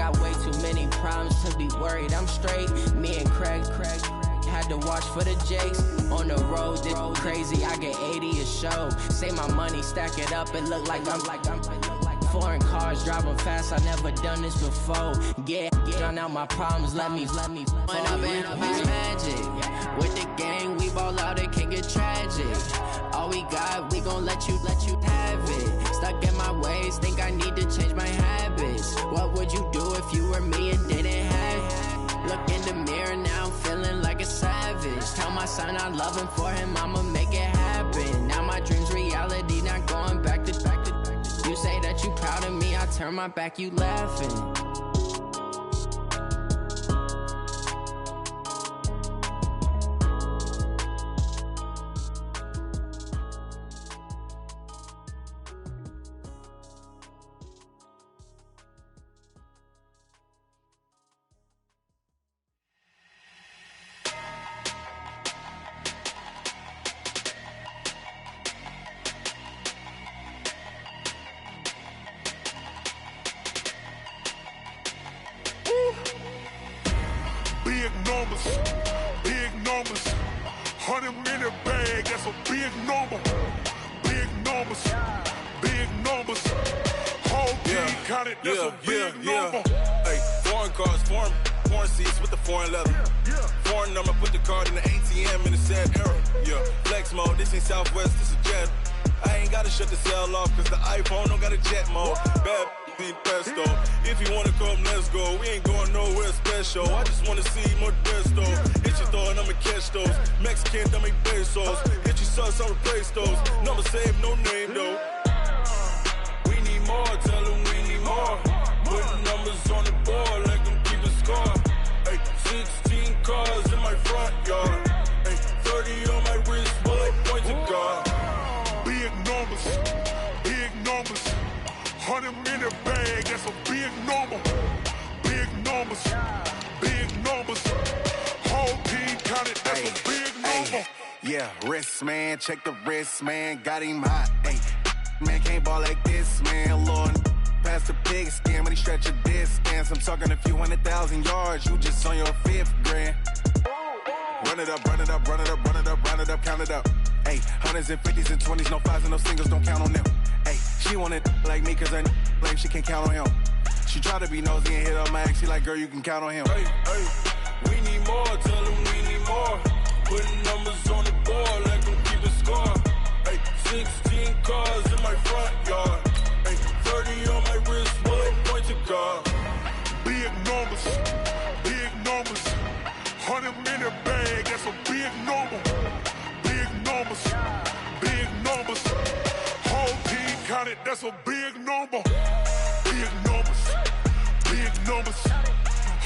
got way too many problems to be worried. I'm straight. Me and Craig had to watch for the Jakes. On the road, this crazy. I get 80 a show. Say my money, stack it up, and look like I'm foreign cars, driving fast, I never done this before. Drown out my problems, let me When I've been magic. With the gang, we ball out, it can get tragic. All we got, we gon' let you have it. Stuck in my ways, think I need to change my habits. What would you do if you were me and didn't have it? Look in the mirror, now I'm feeling like a savage. Tell my son I love him, for him I'ma make it happen. Now my dream's reality, not going back to. You say that you proud of me, I turn my back, you laughing. Big numbers, 100-minute bag, that's a big number. Big numbers, whole team counted, that's a big number. Hey, foreign cars, foreign seats with the foreign leather. Foreign number, put the card in the ATM in the sad era. Yeah, flex mode, this ain't Southwest, this is Jet. I ain't gotta shut the cell off, cause the iPhone don't got a jet mode. Bad need pesto. If you wanna come, let's go. We ain't going nowhere special. I just wanna see more desto. Hit your throw and I'ma catch those. Mexican, dummy pesos. Hit your sus, I'll replace those. Number saved, no name though. We need more, tell them we need more. Putting numbers on the board, let them keep a score. Hey, 16 cars in my front yard. Hey, 30 on my wrist, bullet point to God. Big numbers, 100-minute bag, that's a big number. Big numbers, whole team counted, that's a big number. Yeah, wrist man, check the wrist man, got him hot. Ay, man can't ball like this, man. Lord, past the pig skin when he stretch a distance. I'm talking a few 100,000 yards, you just on your 5th grand. Run it up, count it up. Ay, hundreds and 50s and 20s, no 5s and no singles, don't count on them. Ay, she want it like me cause I like she can't count on him. She try to be nosy and hit up my ex, she like, girl, you can count on him. Hey, we need more, tell them we need more. Putting numbers on the board, let them keep a score. Hey, 16 cars in my front yard. Hey, 30 on my wrist, bullet point to God. Big numbers, 100-minute bag, that's a big number. Big numbers, whole team counted, that's a big number. Big numbers,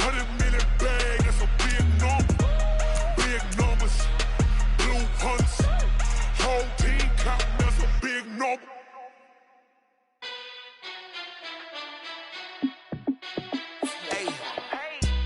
100-minute bag, that's a big number. Big numbers, blue hunts, whole team counting, that's a big number. Hey,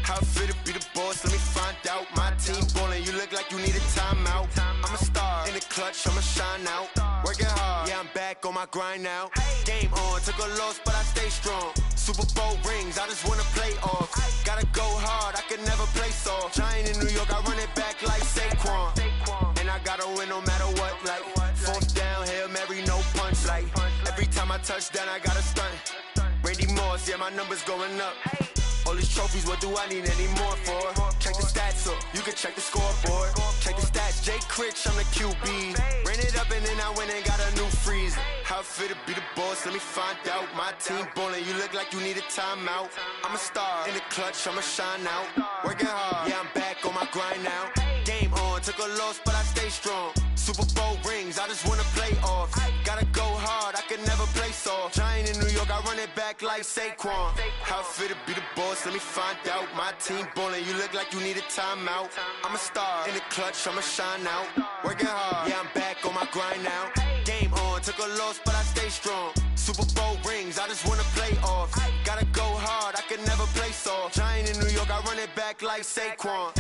how fit to be the boss? Let me find out. My team ballin', you look like you need a timeout. I'm a star in the clutch, I'ma shine out. Working hard, yeah, I'm back on my grind now. Game on, took a loss, but I stay strong. Super Bowl rings, I just wanna play off. Gotta go hard, I can never play soft. Giant in New York, I run it back like Saquon. And I gotta win no matter what, like 4th down, Hail Mary, no punch. Like every time I touch down, I gotta stunt. Randy Moss, yeah, my numbers going up. All these trophies, what do I need any more for? Check the stats up, you can check the scoreboard. Check the stats, Jay Critch, I'm the QB. Ran it up and then I went and got a new freeze. How fit to be the boss, let me find out. My team ballin', you look like you need a timeout. I'm a star in the clutch, I'ma shine out. Working hard, yeah, I'm back on my grind now. Game on, took a loss, but I stay strong. Super Bowl rings, I just wanna play off. Gotta go hard, I can never play soft. Giant in New York, I run it back like Saquon. How fit to be the boss, let me find out. My team ballin', you look like you need a timeout. I'm a star in the clutch, I'ma shine out. Working hard, yeah, I'm back on my grind now. Game on, took a loss, but I stay strong. Super Bowl rings, I just wanna play off. Gotta go hard, I can never play soft. Giant in New York, I run it back like Saquon.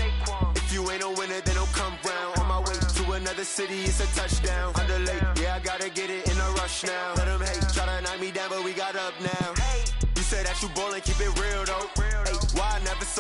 If you ain't a winner, then don't come round. On my way to another city, it's a touchdown. Underlay, yeah, I gotta get it in a rush now. Let them hate, try to knock me down, but we got up now. You say that you ballin', keep it real though.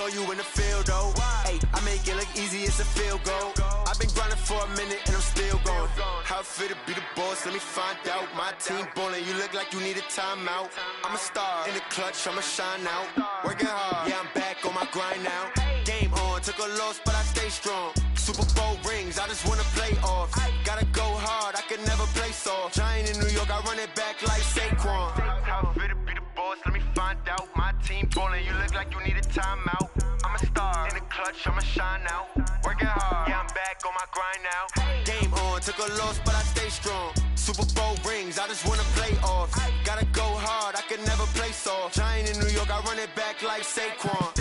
on you in the field, though. Hey, I make it look easy, it's a field goal. I've been grinding for a minute and I'm still going. How it feel to be the boss, let me find out. My team ballin', you look like you need a timeout. I'm a star in the clutch, I'ma shine out. Working hard, yeah, I'm back on my grind now. Game on, took a loss, but I stay strong. Super Bowl rings, I just wanna play off. Gotta go hard, I can never play soft. Giant in New York, I run it back like Saquon. How it feel to be the boss, let me find out. My team ballin', you look like you need a timeout. I'm a star in the clutch, I'ma shine out. Working hard, yeah, I'm back on my grind now. Game on, took a loss, but I stay strong. Super Bowl rings, I just wanna play off. Gotta go hard, I can never play soft. Giant in New York, I run it back like Saquon.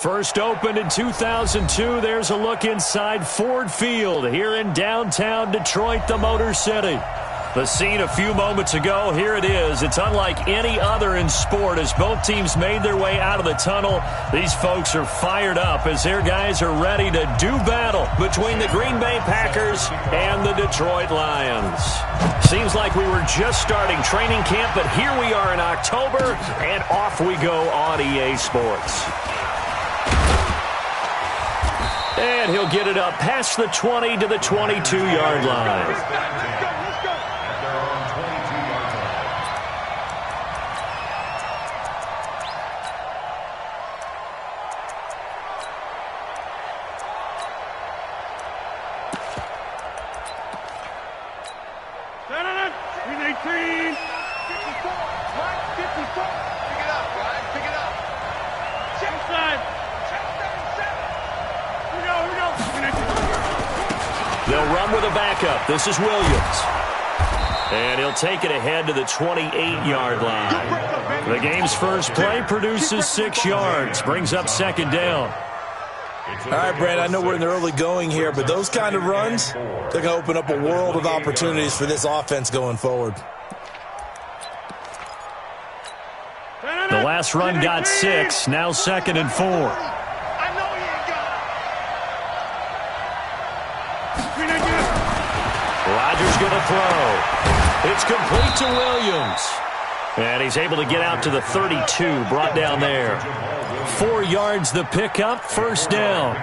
First opened in 2002, there's a look inside Ford Field here in downtown Detroit, the Motor City. The scene a few moments ago, here it is. It's unlike any other in sport as both teams made their way out of the tunnel. These folks are fired up as their guys are ready to do battle between the Green Bay Packers and the Detroit Lions. Seems like we were just starting training camp, but here we are in October, and off we go on EA Sports. And he'll get it up past the 20 to the 22-yard line. They'll run with a backup. This is Williams. And he'll take it ahead to the 28-yard line. The game's first play produces 6 yards, brings up second down. All right, Brad, I know we're in the early going here, but those kind of runs, they're going to open up a world of opportunities for this offense going forward. The last run got 6, now 2nd and 4. Rodgers going to throw. It's complete to Williams. And he's able to get out to the 32, brought down there. 4 yards the pickup, first down.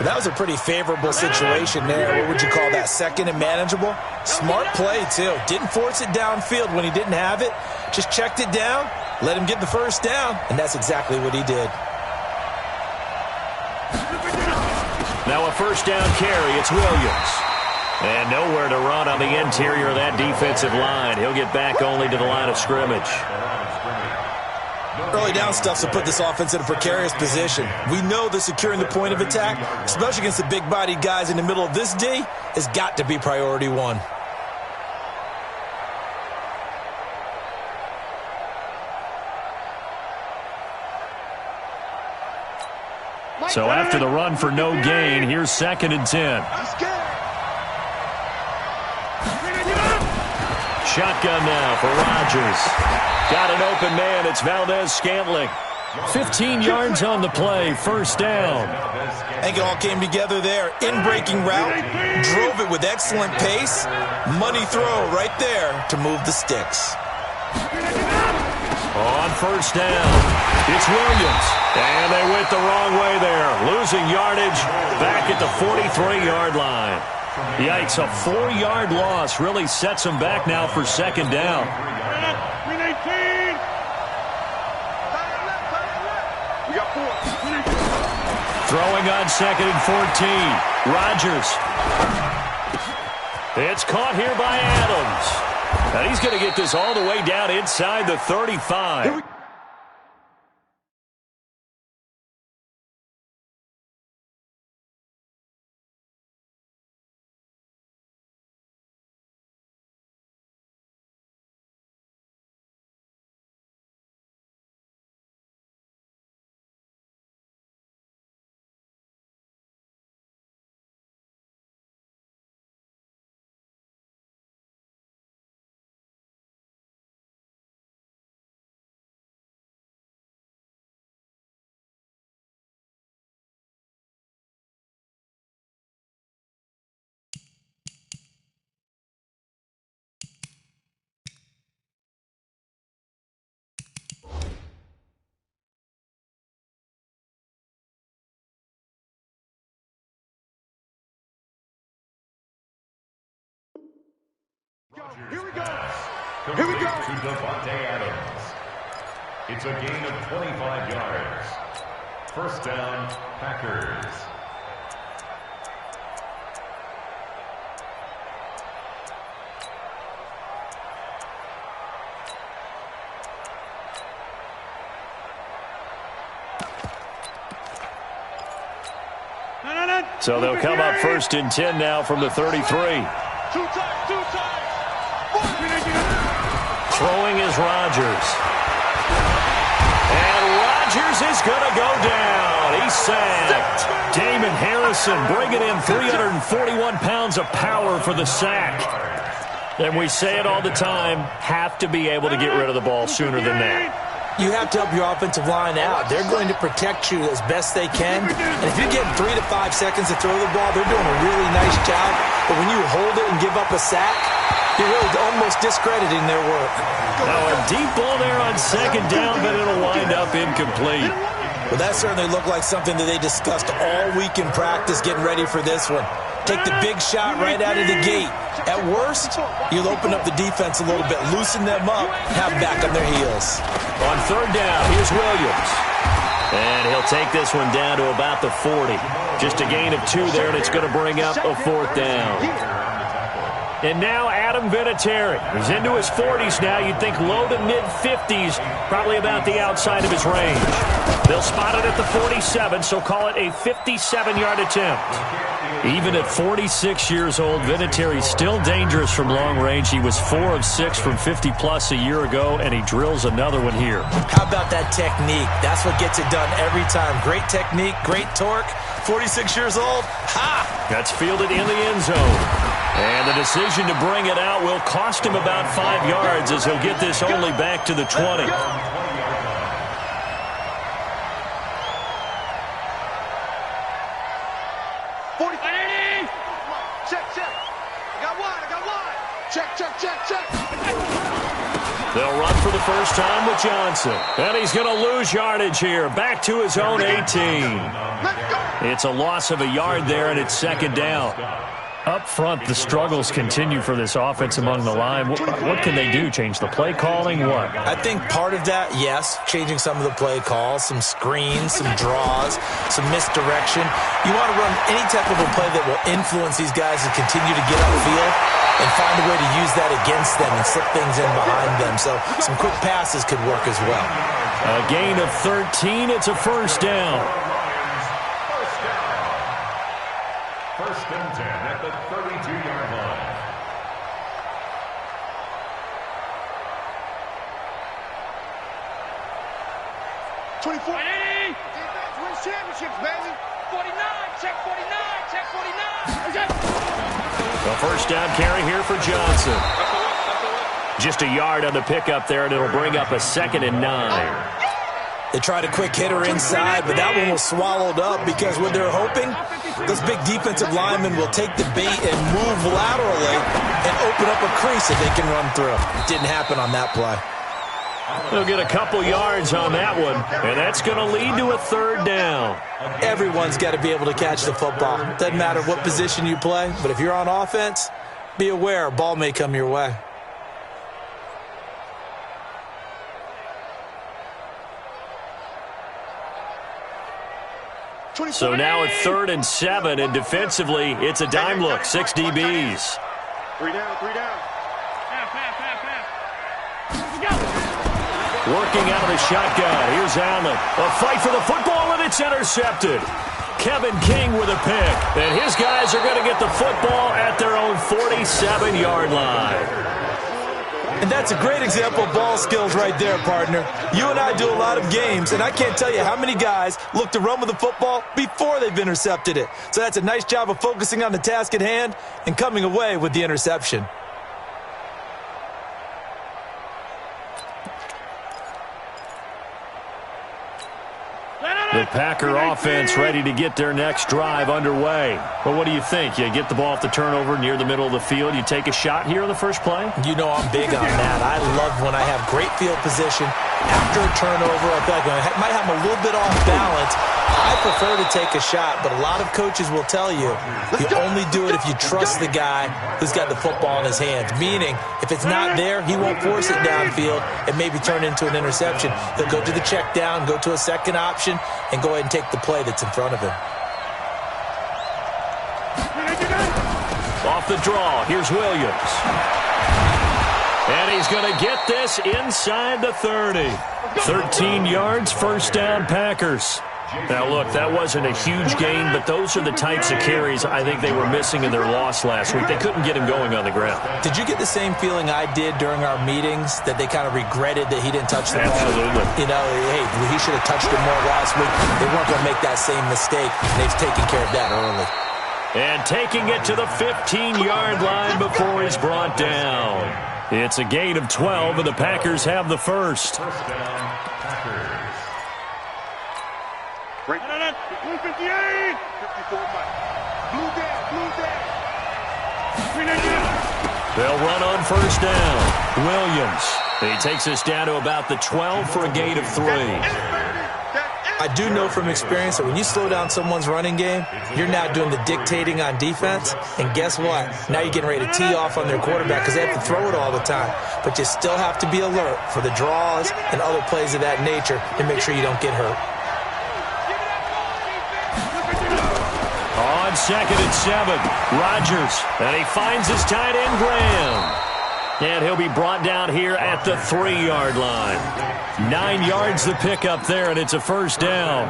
That was a pretty favorable situation there. What would you call that, second and manageable? Smart play, too. Didn't force it downfield when he didn't have it. Just checked it down, let him get the first down, and that's exactly what he did. Now a first down carry, it's Williams. And nowhere to run on the interior of that defensive line. He'll get back only to the line of scrimmage. Early down stuff will put this offense in a precarious position. We know that securing the point of attack, especially against the big-bodied guys in the middle of this D, has got to be priority one. So after the run for no gain, here's 2nd and 10. Shotgun now for Rodgers. Got an open man. It's Valdez-Scantling. 15 yards on the play. First down. I think it all came together there. In-breaking route. Drove it with excellent pace. Money throw right there to move the sticks. On first down, it's Williams. And they went the wrong way there. Losing yardage back at the 43-yard line. Yikes, a 4-yard loss really sets them back now for second down. Throwing on 2nd and 14. Rodgers. It's caught here by Adams. And he's going to get this all the way down inside the 35. Here we go. To Devontae Adams. It's a gain of 25 yards. First down, Packers. So they'll come up first and 10 now from the 33. Two times. Throwing is Rodgers. And Rodgers is going to go down. He's sacked. Damon Harrison bringing in 341 pounds of power for the sack. And we say it all the time, have to be able to get rid of the ball sooner than that. You have to help your offensive line out. They're going to protect you as best they can. And if you're getting 3 to 5 seconds to throw the ball, they're doing a really nice job. But when you hold it and give up a sack, you're really almost discrediting their work. Now a deep ball there on second down, but it'll wind up incomplete. Well, that certainly looked like something that they discussed all week in practice getting ready for this one. Take the big shot right out of the gate. At worst, you'll open up the defense a little bit, loosen them up, have them back on their heels. On third down, here's Williams. And he'll take this one down to about the 40. Just a gain of 2 there, and it's going to bring up a fourth down. And now Adam Vinatieri. He's into his 40s now. You'd think low to mid-50s, probably about the outside of his range. They'll spot it at the 47, so call it a 57-yard attempt. Even at 46 years old, Vinatieri's still dangerous from long range. He was 4 of 6 from 50-plus a year ago, and he drills another one here. How about that technique? That's what gets it done every time. Great technique, great torque. 46 years old, ha! That's fielded in the end zone. And the decision to bring it out will cost him about 5 yards as he'll get this only back to the 20. They'll run for the first time with Johnson. And he's going to lose yardage here. Back to his own 18. It's a loss of a yard there, and it's second down. Up front, the struggles continue for this offense among the line. What can they do? Change the play calling? What? I think part of that, yes, changing some of the play calls, some screens, some draws, some misdirection. You want to run any type of a play that will influence these guys to continue to get upfield and find a way to use that against them and slip things in behind them. So some quick passes could work as well. A gain of 13. It's a first down. First and 10 at the 32-yard line. Wins championships, baby. 49, check 49, check 49. A first down carry here for Johnson. Just a yard on the pickup there, and it'll bring up a 2nd and 9. They tried a quick hitter inside, but that one was swallowed up because what they're hoping, this big defensive lineman will take the bait and move laterally and open up a crease that they can run through. It didn't happen on that play. They'll get a couple yards on that one, and that's going to lead to a third down. Everyone's got to be able to catch the football. Doesn't matter what position you play, but if you're on offense, be aware a ball may come your way. So now it's 3rd and 7, and defensively, it's a dime look. 6 DBs. 3 down. Working out of the shotgun. Here's Allen. A fight for the football, and it's intercepted. Kevin King with a pick. And his guys are going to get the football at their own 47-yard line. And that's a great example of ball skills right there, partner. You and I do a lot of games, and I can't tell you how many guys look to run with the football before they've intercepted it. So that's a nice job of focusing on the task at hand and coming away with the interception. The Packer offense ready to get their next drive underway. Well, what do you think? You get the ball off the turnover near the middle of the field. You take a shot here on the first play? You know I'm big on that. I love when I have great field position at after a turnover, I feel like I might have him a little bit off balance. I prefer to take a shot, but a lot of coaches will tell you only do it if you trust the guy who's got the football in his hands. Meaning, if it's not there, he won't force it downfield and maybe turn into an interception. He'll go to the check down, go to a second option, and go ahead and take the play that's in front of him. Off the draw, here's Williams. And he's going to get this inside the 30. 13 yards, first down, Packers. Now, look, that wasn't a huge gain, but those are the types of carries I think they were missing in their loss last week. They couldn't get him going on the ground. Did you get the same feeling I did during our meetings, that they kind of regretted that he didn't touch the ball? Absolutely. You know, hey, he should have touched it more last week. They weren't going to make that same mistake. They've taken care of that early. And taking it to the 15-yard line before he's brought down. It's a gain of 12, and the Packers have the first. First down, Packers. Blue 58. 54 Mike. Blue down. They'll run on first down. Williams. He takes us down to about the 12 for a gain of 3. I do know from experience that when you slow down someone's running game, you're now doing the dictating on defense. And guess what? Now you're getting ready to tee off on their quarterback because they have to throw it all the time. But you still have to be alert for the draws and other plays of that nature to make sure you don't get hurt. On second and 7, Rodgers. And he finds his tight end, Graham. And he'll be brought down here at the 3-yard line. 9 yards the pickup there, and it's a first down.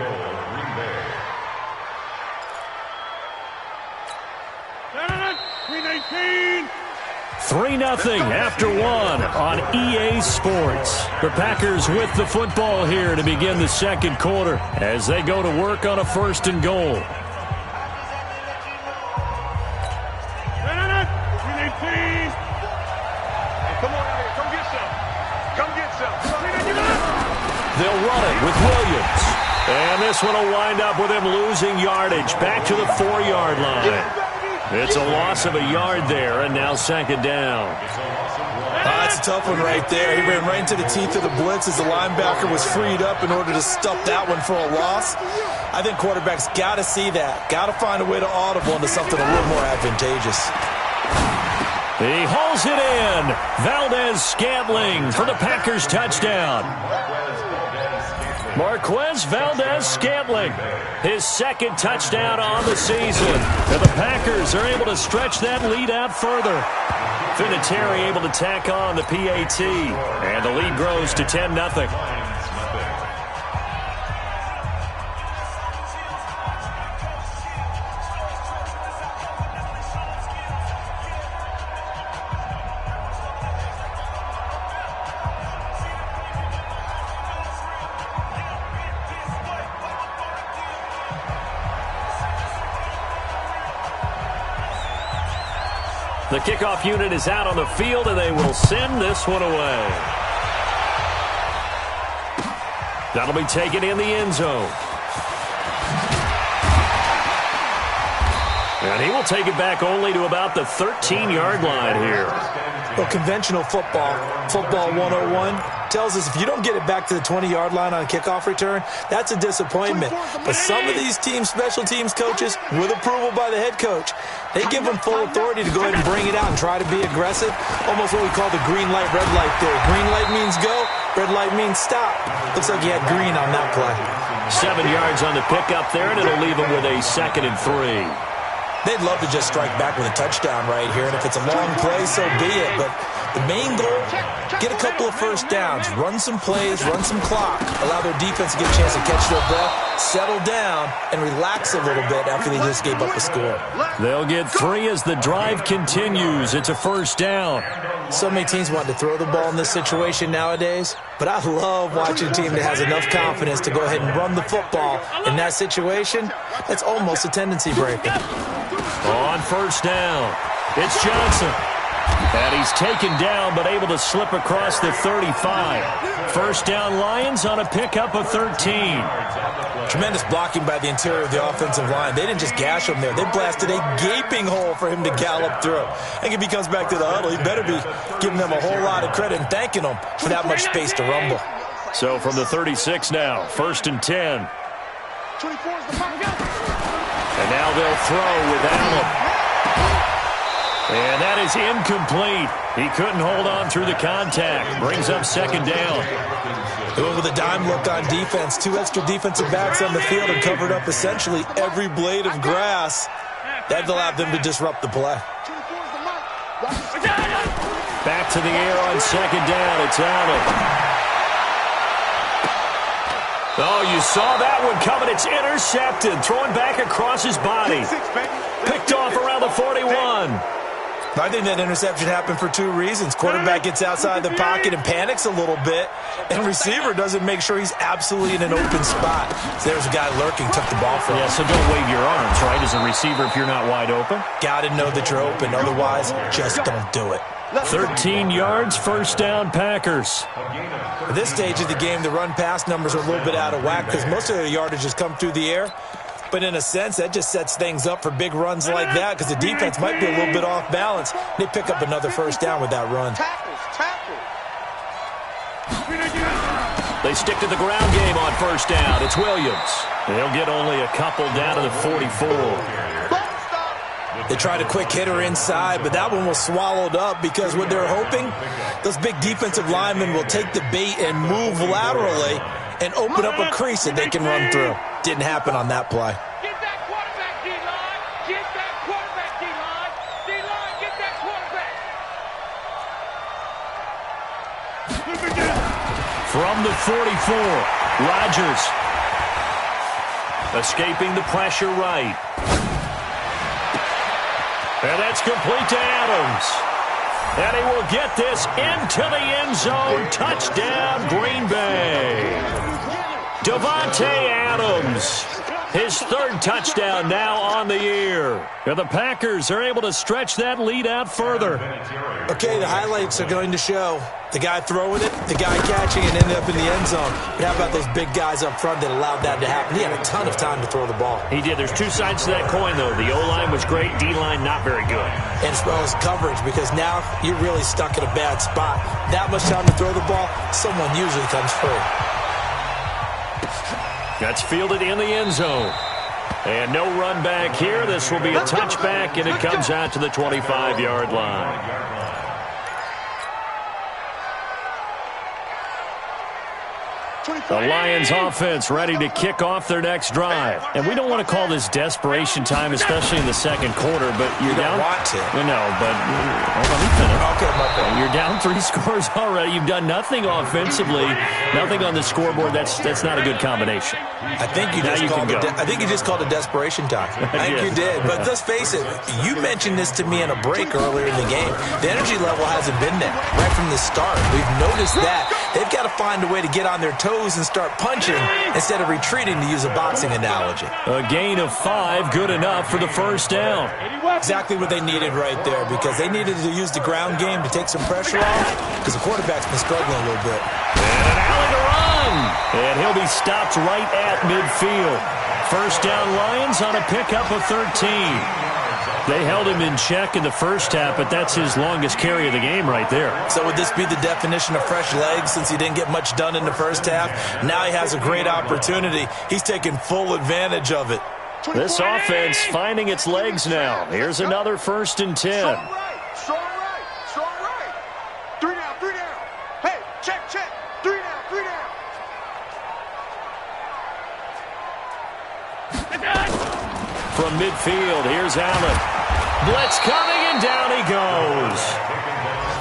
3-0 after 1 on EA Sports. The Packers with the football here to begin the second quarter as they go to work on a first and goal. They'll run it with Williams. And this one will wind up with him losing yardage back to the 4-yard line. It's a loss of a yard there, and now second down. That's a tough one right there. He ran right into the teeth of the blitz as the linebacker was freed up in order to stuff that one for a loss. I think quarterbacks got to see that. Got to find a way to audible into something a little more advantageous. He hauls it in. Valdez-Scantling for the Packers touchdown. Marquez Valdez-Scantling, his second touchdown on the season. And the Packers are able to stretch that lead out further. Vinatieri able to tack on the PAT. And the lead grows to 10-0. The kickoff unit is out on the field, and they will send this one away. That'll be taken in the end zone. And he will take it back only to about the 13-yard line here. Well, conventional football 101, tells us if you don't get it back to the 20-yard line on a kickoff return, that's a disappointment. But some of these teams, special teams coaches, with approval by the head coach, they give them full authority to go ahead and bring it out and try to be aggressive. Almost what we call the green light, red light theory. Green light means go, red light means stop. Looks like he had green on that play. 7 yards on the pickup there, and it'll leave him with a 2nd and 3. They'd love to just strike back with a touchdown right here, and if it's a long play, so be it. But the main goal, get a couple of first downs, run some plays, run some clock, allow their defense to get a chance to catch their breath, settle down, and relax a little bit after they just gave up a score. They'll get 3 as the drive continues. It's a first down. So many teams want to throw the ball in this situation nowadays, but I love watching a team that has enough confidence to go ahead and run the football in that situation. That's almost a tendency breaker. On first down, it's Johnson. And he's taken down, but able to slip across the 35. First down, Lions on a pickup of 13. Tremendous blocking by the interior of the offensive line. They didn't just gash him there. They blasted a gaping hole for him to gallop through. I think if he comes back to the huddle, he better be giving them a whole lot of credit and thanking them for that much space to rumble. So from the 36 now, 1st and 10. 24 is the pocket. And now they'll throw with Allen. And that is incomplete. He couldn't hold on through the contact. Brings up 2nd down. Doing with a dime look on defense. 2 extra defensive backs on the field and covered up essentially every blade of grass. That allowed them to disrupt the play. Back to the air on 2nd down. It's Allen. Oh, you saw that one coming. It's intercepted. Throwing back across his body. Picked off around the 41. I think that interception happened for 2 reasons. Quarterback gets outside the pocket and panics a little bit, and receiver doesn't make sure he's absolutely in an open spot. So there's a guy lurking, took the ball from him. Yeah, so don't wave your arms, right, as a receiver if you're not wide open. Got to know that you're open. Otherwise, just don't do it. 13 yards, 1st down, Packers. At this stage of the game, the run-pass numbers are a little bit out of whack because most of their yardage has come through the air. But in a sense, that just sets things up for big runs like that because the defense might be a little bit off balance. They pick up another 1st down with that run. They stick to the ground game on 1st down. It's Williams. They'll get only a couple down to the 44. They tried a quick hitter inside, but that one was swallowed up because what they're hoping, those big defensive linemen will take the bait and move laterally and open up a crease that they can run through. Didn't happen on that play. Get that quarterback, D-line. Get that quarterback, D-line. D-line, get that quarterback. From the 44, Rodgers. Escaping the pressure right. And that's complete to Adams. And he will get this into the end zone. Touchdown, Green Bay. Davante Adams. His 3rd touchdown now on the year. And the Packers are able to stretch that lead out further. Okay, the highlights are going to show the guy throwing it, the guy catching it, ended up in the end zone. But how about those big guys up front that allowed that to happen? He had a ton of time to throw the ball. He did. There's 2 sides to that coin, though. The O-line was great. D-line not very good. And as well as coverage, because now you're really stuck in a bad spot. That much time to throw the ball, someone usually comes free. That's fielded in the end zone. And no run back here. This will be a touchback, and it comes out to the 25-yard line. The Lions offense ready to kick off their next drive. And we don't want to call this desperation time, especially in the 2nd quarter, but you're down. You don't want to. No, but let me finish. Okay, my bad. You're down 3 scores already. You've done nothing offensively, nothing on the scoreboard. That's not a good combination. I think you just called it desperation time. I think you did. But let's face it, you mentioned this to me in a break earlier in the game. The energy level hasn't been there right from the start. We've noticed that. They've got to find a way to get on their toes and start punching instead of retreating, to use a boxing analogy. A gain of 5, good enough for the 1st down. Exactly what they needed right there, because they needed to use the ground game to take some pressure off, because the quarterback's been struggling a little bit. And an alley to run. And he'll be stopped right at midfield. 1st down Lions on a pickup of 13. They held him in check in the 1st half, but that's his longest carry of the game right there. So would this be the definition of fresh legs since he didn't get much done in the 1st half? Now he has a great opportunity. He's taking full advantage of it. This offense finding its legs now. Here's another 1st and 10. Strong right. Strong right. 3 down. Hey, check. 3 down. From midfield, here's Allen. Blitz coming, and down he goes.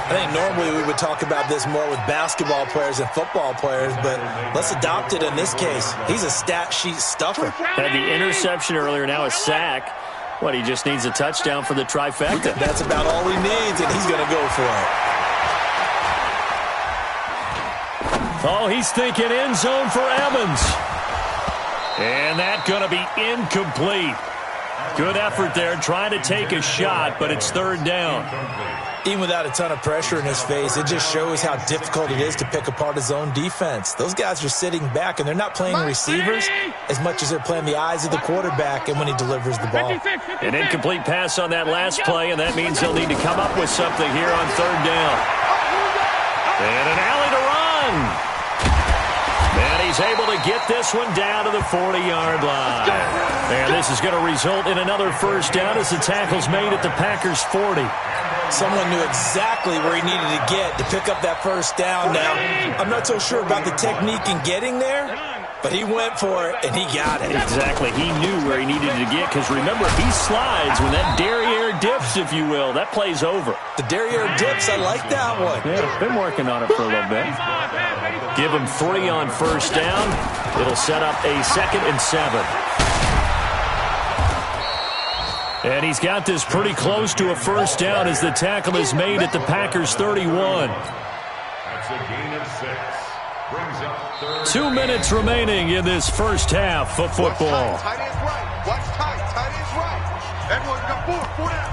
I think normally we would talk about this more with basketball players and football players, but let's adopt it in this case. He's a stat sheet stuffer. Had the interception earlier, now a sack. He just needs a touchdown for the trifecta. That's about all he needs, and he's going to go for it. Oh, he's thinking end zone for Evans. And that's going to be incomplete. Good effort there, trying to take a shot, but it's 3rd down. Even without a ton of pressure in his face, it just shows how difficult it is to pick apart his own defense. Those guys are sitting back, and they're not playing receivers as much as they're playing the eyes of the quarterback and when he delivers the ball. An incomplete pass on that last play, and that means they'll need to come up with something here on 3rd down. And an alley to run. he's able to get this one down to the 40-yard line. And this is going to result in another first down as the tackle's made at the Packers' 40. Someone knew exactly where he needed to get to pick up that first down. Now, I'm not so sure about the technique in getting there, but he went for it, and he got it. Exactly. He knew where he needed to get, because remember, if he slides, when that derriere dips, if you will, that play's over. The derriere dips, I like that one. Yeah, been working on it for a little bit. Give him 3 on first down. It'll set up a 2nd and 7. And he's got this pretty close to a first down as the tackle is made at the Packers' 31. That's a gain of 6. Brings up 2 minutes remaining in this first half of football. Tight end's right. Watch tight. Tight end's right. Everyone got 4 down.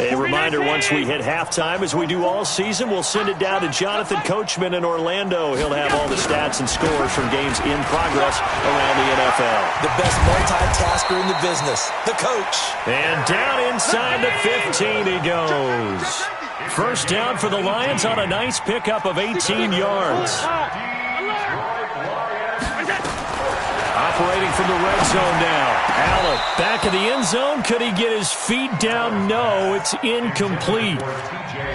A reminder, once we hit halftime, as we do all season, we'll send it down to Jonathan Coachman in Orlando. He'll have all the stats and scores from games in progress around the NFL. The best multitasker in the business, the coach. And down inside the 15 he goes. First down for the Lions on a nice pickup of 18 yards. Operating from the red zone now. Allen back in the end zone. Could he get his feet down? No, it's incomplete.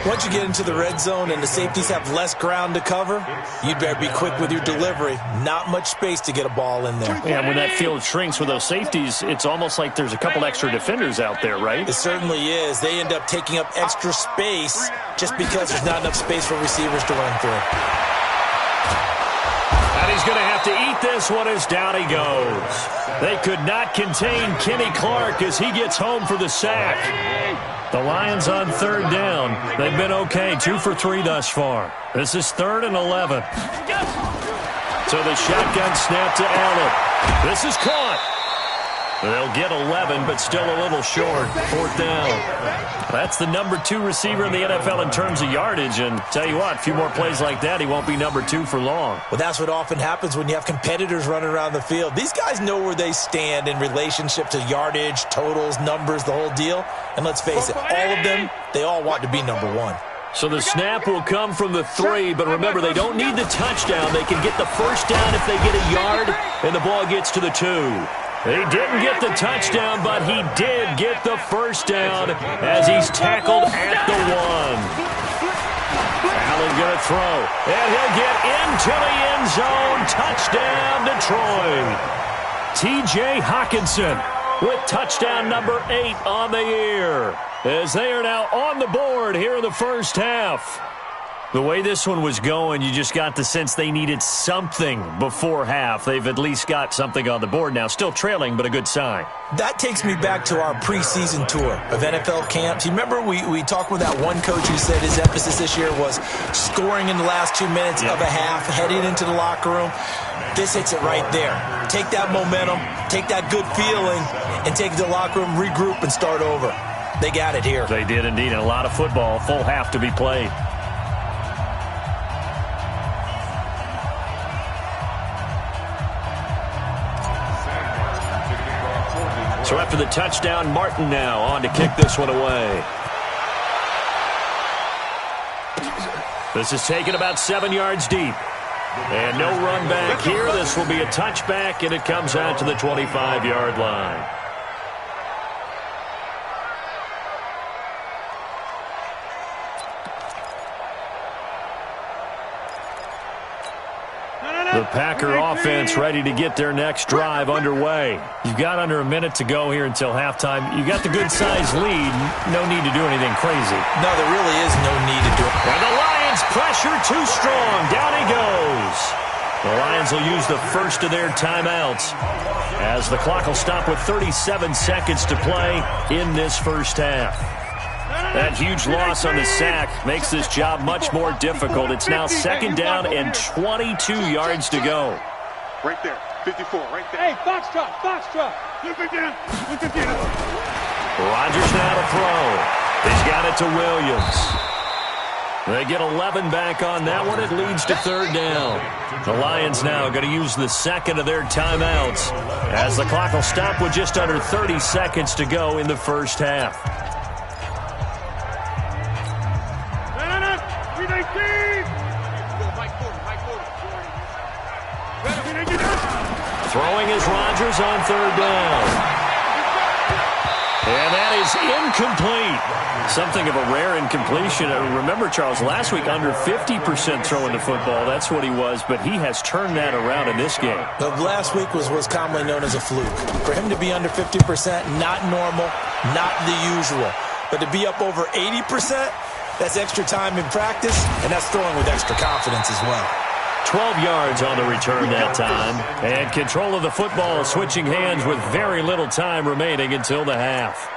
Once you get into the red zone and the safeties have less ground to cover, you'd better be quick with your delivery. Not much space to get a ball in there. Yeah, when that field shrinks with those safeties, it's almost like there's a couple extra defenders out there, right? It certainly is. They end up taking up extra space just because there's not enough space for receivers to run through. And he's going to have to eat this one as down he goes. They could not contain Kenny Clark as he gets home for the sack. The Lions on 3rd down. They've been okay, 2 for 3 thus far. This is 3rd and 11. So the shotgun snap to Allen. This is caught. They'll get 11, but still a little short. 4th down. That's the number 2 receiver in the NFL in terms of yardage. And tell you what, a few more plays like that, he won't be number 2 for long. Well, that's what often happens when you have competitors running around the field. These guys know where they stand in relationship to yardage, totals, numbers, the whole deal. And let's face it, all of them, they all want to be number 1. So the snap will come from the 3, but remember, they don't need the touchdown. They can get the first down if they get a yard, and the ball gets to the 2. He didn't get the touchdown, but he did get the first down as he's tackled at the 1. Allen going to throw, and he'll get into the end zone. Touchdown, Detroit. T.J. Hockenson with touchdown number 8 on the year, as they are now on the board here in the first half. The way this one was going, you just got the sense they needed something before half. They've at least got something on the board now. Still trailing, but a good sign. That takes me back to our preseason tour of NFL camps. You remember we talked with that one coach who said his emphasis this year was scoring in the last 2 minutes of a half, heading into the locker room. This hits it right there. Take that momentum, take that good feeling, and take it to the locker room, regroup, and start over. They got it here. They did indeed, and a lot of football, full half to be played. So after the touchdown, Martin now on to kick this one away. This is taken about 7 yards deep. And no run back here. This will be a touchback, and it comes out to the 25-yard line. The Packer offense ready to get their next drive underway. You've got under a minute to go here until halftime. You got the good-sized lead. No need to do anything crazy. No, there really is no need to do it. And the Lions pressure too strong. Down he goes. The Lions will use the first of their timeouts as the clock will stop with 37 seconds to play in this first half. That huge loss on the sack makes this job much more difficult. It's now 2nd down and 22 yards to go. Right there, 54, right there. Hey, box truck. Look again. Rodgers now to throw. He's got it to Williams. They get 11 back on that one. It leads to third down. The Lions now going to use the second of their timeouts as the clock will stop with just under 30 seconds to go in the first half. Throwing is Rodgers on third down. And that is incomplete. Something of a rare incompletion. Remember, Charles, last week under 50% throwing the football. That's what he was, but he has turned that around in this game. But last week was commonly known as a fluke. For him to be under 50%, not normal, not the usual. But to be up over 80%, that's extra time in practice, and that's throwing with extra confidence as well. 12 yards on the return that time. And control of the football switching hands with very little time remaining until the half.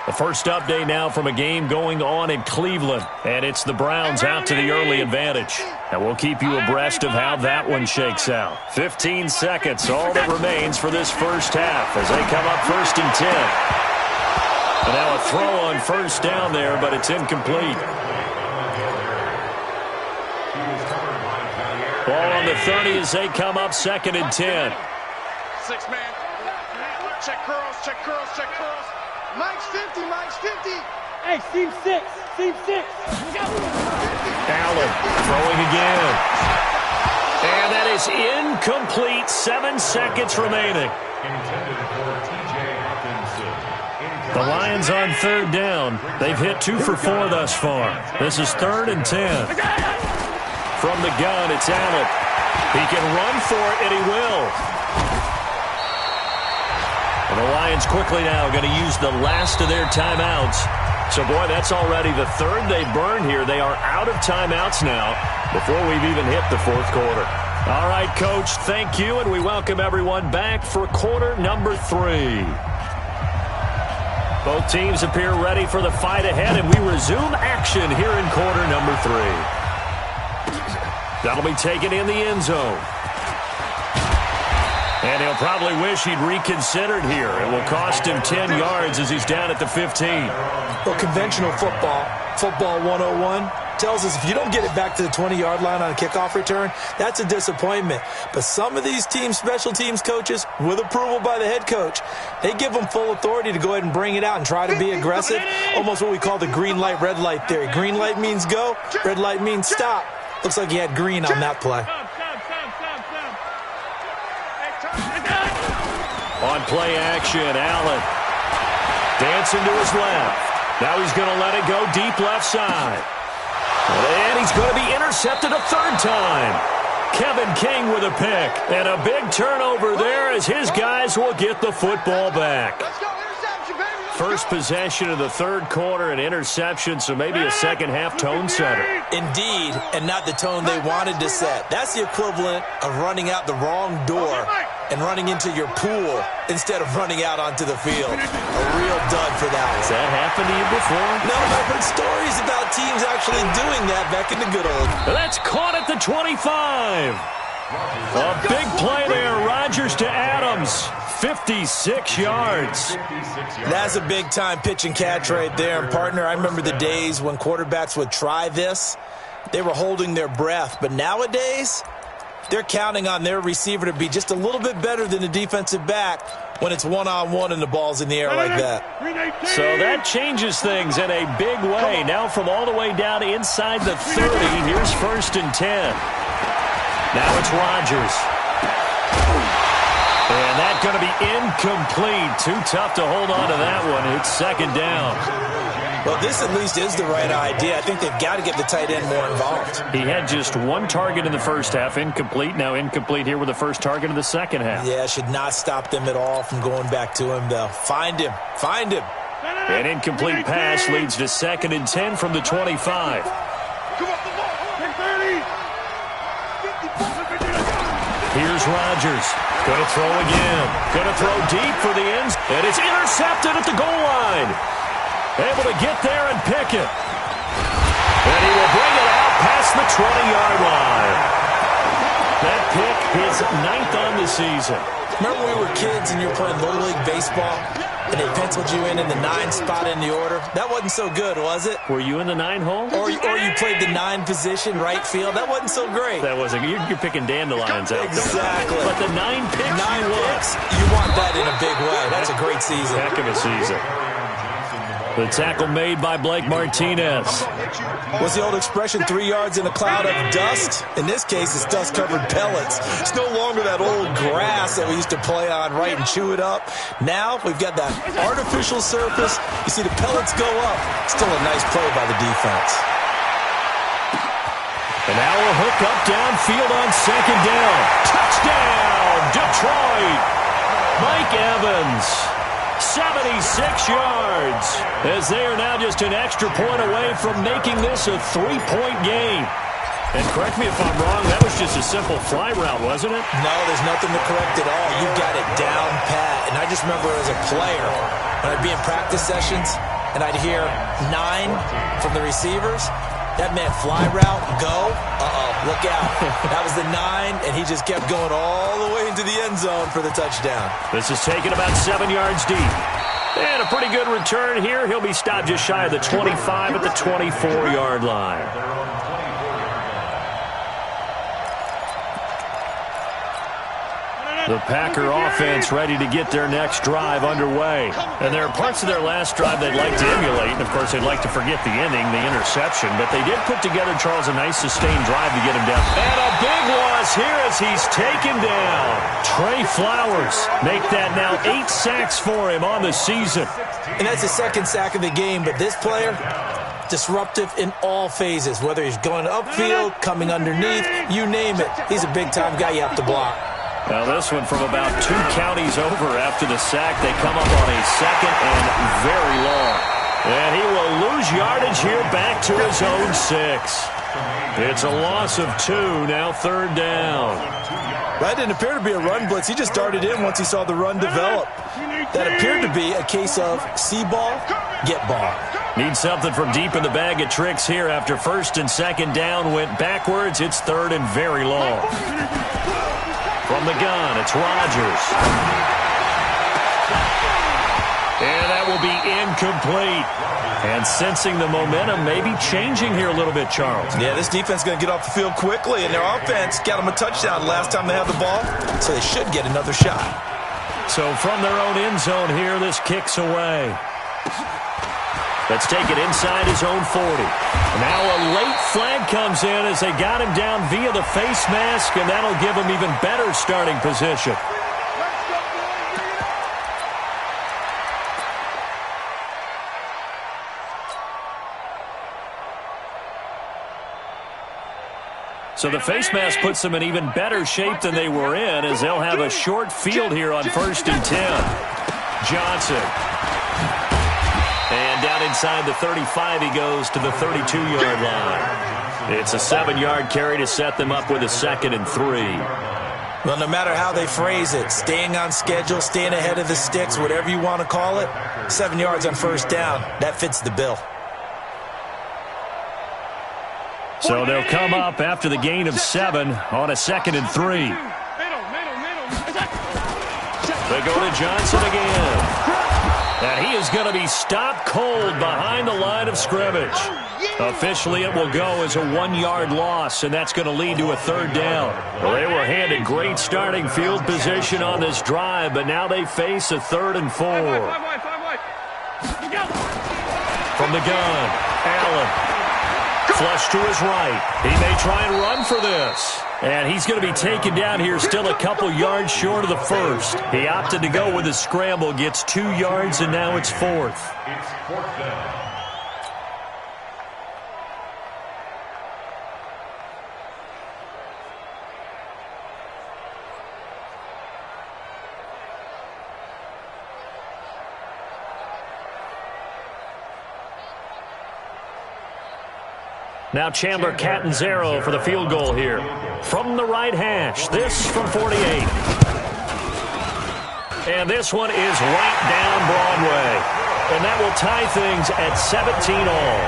The first update now from a game going on in Cleveland. And it's the Browns out to the early advantage. And we'll keep you abreast of how that one shakes out. 15 seconds, all that remains for this first half as they come up 1st and 10. And now a throw on first down there, but it's incomplete. Ball on the 30 as they come up 2nd and 10. 6-man. Check curls, check curls, check curls. Mike's 50, Mike's 50. Hey, seam 6, seam 6. Allen throwing again. And that is incomplete. 7 seconds remaining. The Lions on third down. They've hit 2 for 4 thus far. This is 3rd and 10. From the gun, it's Allen. He can run for it, and he will. And the Lions quickly now going to use the last of their timeouts. So, boy, that's already the 3rd they've burned here. They are out of timeouts now before we've even hit the 4th quarter. All right, Coach, thank you, and we welcome everyone back for quarter number 3. Both teams appear ready for the fight ahead, and we resume action here in quarter number 3. That'll be taken in the end zone. And he'll probably wish he'd reconsidered here. It will cost him 10 yards as he's down at the 15. Well, conventional football 101, tells us if you don't get it back to the 20-yard line on a kickoff return, that's a disappointment. But some of these teams, special teams coaches, with approval by the head coach, they give them full authority to go ahead and bring it out and try to be aggressive. Almost what we call the green light, red light theory. Green light means go, red light means stop. Looks like he had green on that play. On play action, Allen dancing to his left. Now he's going to let it go deep left side. And he's going to be intercepted a 3rd time. Kevin King with a pick. And a big turnover there as his guys will get the football back. First possession of the 3rd quarter, an interception, so maybe a second-half tone setter. Indeed, and not the tone they wanted to set. That's the equivalent of running out the wrong door and running into your pool instead of running out onto the field. A real dud for that one. Has that happened to you before? No, I've heard stories about teams actually doing that back in the good old. That's caught at the 25. A big play there, Rodgers to Adams. 56 yards. That's a big-time pitch and catch right there. And, partner, I remember the days when quarterbacks would try this. They were holding their breath. But nowadays, they're counting on their receiver to be just a little bit better than the defensive back when it's one-on-one and the ball's in the air like that. So that changes things in a big way. Now from all the way down inside the 30, here's 1st and 10. Now it's Rodgers. And that's going to be incomplete. Too tough to hold on to that one. It's 2nd down. Well, this at least is the right idea. I think they've got to get the tight end more involved. He had just 1 target in the first half. Incomplete. Now incomplete here with the first target of the second half. Yeah, should not stop them at all from going back to him, though. Find him. Find him. An incomplete pass leads to 2nd and 10 from the 25. Here's Rodgers. Going to throw again. Going to throw deep for the ends. And it's intercepted at the goal line. Able to get there and pick it. And he will bring it out past the 20-yard line. That pick, his 9th on the season. Remember when we were kids and you were playing Little League Baseball and they penciled you in the 9 spot in the order? That wasn't so good, was it? Were you in the 9 hole? Or you played the 9 position, right field? That wasn't so great. That wasn't. You're picking dandelions out there. Exactly. But the 9 picks, 9 picks, you want that in a big way. That's a great season. Heck of a season. The tackle made by Blake Martinez. What's the old expression, 3 yards in a cloud of dust? In this case, it's dust-covered pellets. It's no longer that old grass that we used to play on, right, and chew it up. Now we've got that artificial surface. You see the pellets go up. Still a nice play by the defense. And now a hook up downfield on 2nd down. Touchdown, Detroit. Mike Evans. 76 yards, as they are now just an extra point away from making this a 3-point game. And correct me if I'm wrong, that was just a simple fly route, wasn't it? No, there's nothing to correct at all. You got it down pat. And I just remember as a player, when I'd be in practice sessions, and I'd hear 9 from the receivers, that meant fly route, go, look out. That was the 9, and he just kept going all the way into the end zone for the touchdown. This is taken about 7 yards deep. And a pretty good return here. He'll be stopped just shy of the 25 at the 24-yard line. The Packer offense ready to get their next drive underway. And there are parts of their last drive they'd like to emulate. And, of course, they'd like to forget the ending, the interception. But they did put together, Charles, a nice sustained drive to get him down. And a big loss here as he's taken down. Trey Flowers make that now 8 sacks for him on the season. And that's the 2nd sack of the game. But this player, disruptive in all phases. Whether he's going upfield, coming underneath, you name it. He's a big-time guy you have to block. Now this one from about 2 counties over after the sack. They come up on a 2nd and very long. And he will lose yardage here back to his own 6. It's a loss of 2, now 3rd down. That didn't appear to be a run blitz. He just darted in once he saw the run develop. That appeared to be a case of see ball, get ball. Need something from deep in the bag of tricks here after 1st and 2nd down went backwards. It's 3rd and very long. From the gun, it's Rodgers. And that will be incomplete. And sensing the momentum maybe changing here a little bit, Charles. Yeah, this defense is going to get off the field quickly, and their offense got them a touchdown last time they had the ball, so they should get another shot. So from their own end zone here, this kicks away. Let's take it inside his own 40. Now a late flag comes in as they got him down via the face mask, and that'll give him even better starting position. So the face mask puts them in even better shape than they were in, as they'll have a short field here on 1st and 10. Johnson. And down inside the 35, he goes to the 32-yard line. It's a 7-yard carry to set them up with a 2nd and 3. Well, no matter how they phrase it, staying on schedule, staying ahead of the sticks, whatever you want to call it, 7 yards on 1st down, that fits the bill. So they'll come up after the gain of 7 on a 2nd and 3. They go to Johnson again. And he is going to be stopped cold behind the line of scrimmage. Officially, it will go as a 1-yard loss, and that's going to lead to a 3rd down. Well, they were handed great starting field position on this drive, but now they face a 3rd and 4. From the gun, Allen. Flush to his right. He may try and run for this. And he's going to be taken down here still a couple yards short of the 1st. He opted to go with a scramble, gets 2 yards, and now it's 4th. It's 4th down. Now Chandler Catanzaro for the field goal here. From the right hash, this from 48. And this one is right down Broadway. And that will tie things at 17 all.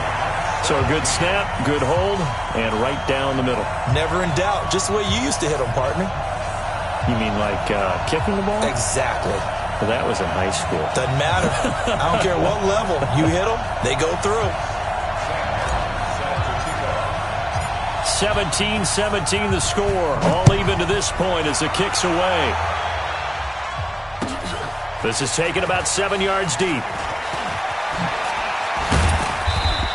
So a good snap, good hold, and right down the middle. Never in doubt. Just the way you used to hit them, partner. You mean like kicking the ball? Exactly. Well, that was in high school. Doesn't matter. I don't care what level. You hit them, they go through. 17-17 the score. All even to this point as the kick's away. This is taken about 7 yards deep.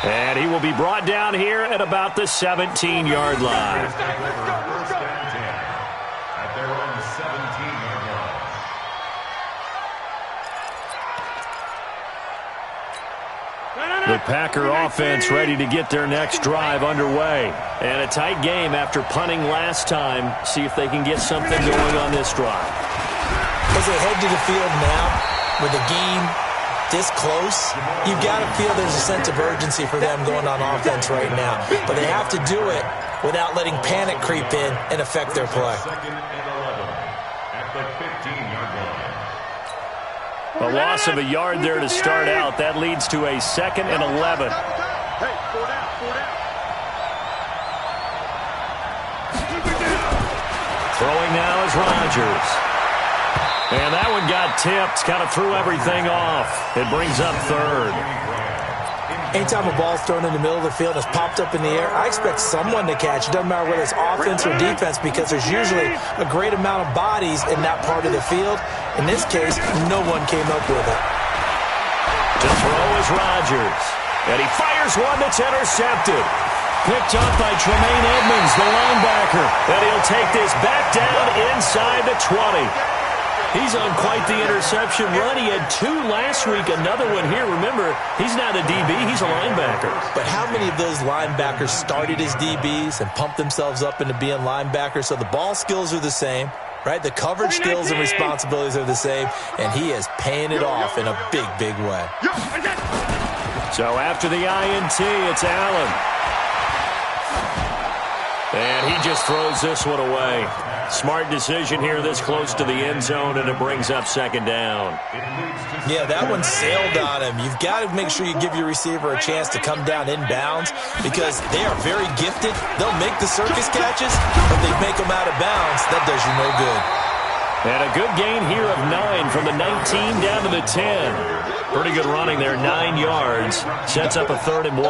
And he will be brought down here at about the 17-yard line. First and 10 at their own 17-yard line. The Packer offense ready to get their next drive underway. And a tight game after punting last time. See if they can get something going on this drive. As they head to the field now with the game this close, you've got to feel there's a sense of urgency for them going on offense right now. But they have to do it without letting panic creep in and affect their play. Second and 11 at the 15-yard line. A loss of a yard there to start out. That leads to a 2nd and 11. Hey, 4 down, 4 down. Throwing now is Rodgers. And that one got tipped, kind of threw everything off. It brings up 3rd. Anytime a ball's thrown in the middle of the field and it's popped up in the air, I expect someone to catch. It doesn't matter whether it's offense or defense because there's usually a great amount of bodies in that part of the field. In this case, no one came up with it. To throw is Rodgers. And he fires one that's intercepted. Picked up by Tremaine Edmonds, the linebacker. And he'll take this back down inside the 20. He's on quite the interception run. He had 2 last week, another one here. Remember, he's not a DB, he's a linebacker. But how many of those linebackers started as DBs and pumped themselves up into being linebackers? So the ball skills are the same, right? The coverage skills and responsibilities are the same, and he is paying it off in a big, big way. So after the INT, it's Allen. And he just throws this one away. Smart decision here this close to the end zone, and it brings up 2nd down. Yeah, that one sailed on him. You've got to make sure you give your receiver a chance to come down inbounds because they are very gifted. They'll make the circus catches, but they make them out of bounds. That does you no good. And a good gain here of 9 from the 19 down to the 10. Pretty good running there, 9 yards. Sets up a 3rd and 1.